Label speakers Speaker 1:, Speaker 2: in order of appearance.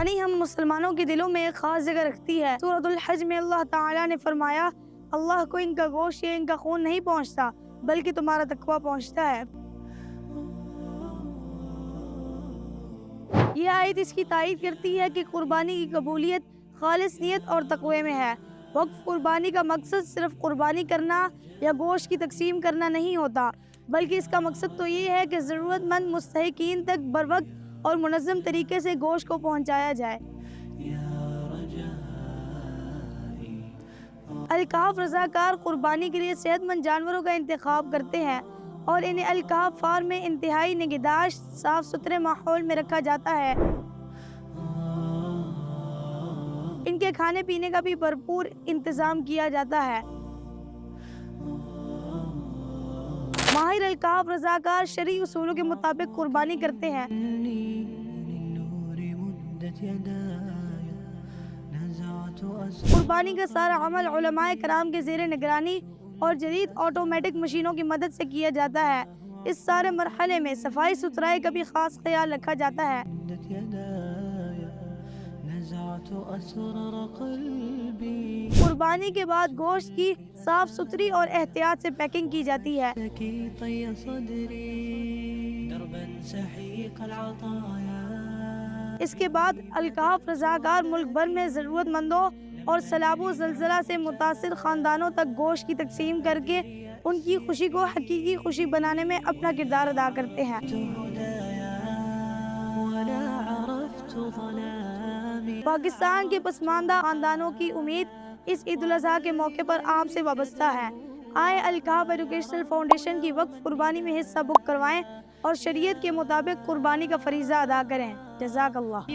Speaker 1: قربانی ہم مسلمانوں کے دلوں میں ایک خاص جگہ رکھتی ہے۔ سورۃ الحج میں اللہ تعالیٰ نے فرمایا، اللہ کو ان کا گوشت یا ان کا خون نہیں پہنچتا بلکہ تمہارا تقویٰ پہنچتا ہے۔ یہ آیت اس کی تائید کرتی ہے کہ قربانی کی قبولیت خالص نیت اور تقوی میں ہے۔ وقف قربانی کا مقصد صرف قربانی کرنا یا گوشت کی تقسیم کرنا نہیں ہوتا، بلکہ اس کا مقصد تو یہ ہے کہ ضرورت مند مستحقین تک بروقت اور منظم طریقے سے گوشت کو پہنچایا جائے۔ الکحف رضاکار قربانی کے لیے صحت مند جانوروں کا انتخاب کرتے ہیں اور انہیں الکحف فارم میں انتہائی نگہداشت صاف ستھرے ماحول میں رکھا جاتا ہے۔ ان کے کھانے پینے کا بھی بھرپور انتظام کیا جاتا ہے۔ ماہر الکحف رضاکار شرعی اصولوں کے مطابق قربانی کرتے ہیں۔ قربانی کا سارا عمل علماء کرام کے زیر نگرانی اور جدید آٹومیٹک مشینوں کی مدد سے کیا جاتا ہے۔ اس سارے مرحلے میں صفائی ستھرائی کا بھی خاص خیال رکھا جاتا ہے۔ قربانی کے بعد گوشت کی صاف ستھری اور احتیاط سے پیکنگ کی جاتی ہے۔ اس کے بعد الکحف رضاکار ملک بھر میں ضرورت مندوں اور سیلاب و زلزلہ سے متاثر خاندانوں تک گوشت کی تقسیم کر کے ان کی خوشی کو حقیقی خوشی بنانے میں اپنا کردار ادا کرتے ہیں۔ پاکستان کے پسماندہ خاندانوں کی امید اس عید الاضحیٰ کے موقع پر عام سے وابستہ ہے۔ آئیں الکحف ایجوکیشنل فاؤنڈیشن کی وقف قربانی میں حصہ بک کروائیں اور شریعت کے مطابق قربانی کا فریضہ ادا کریں۔ جزاک اللہ۔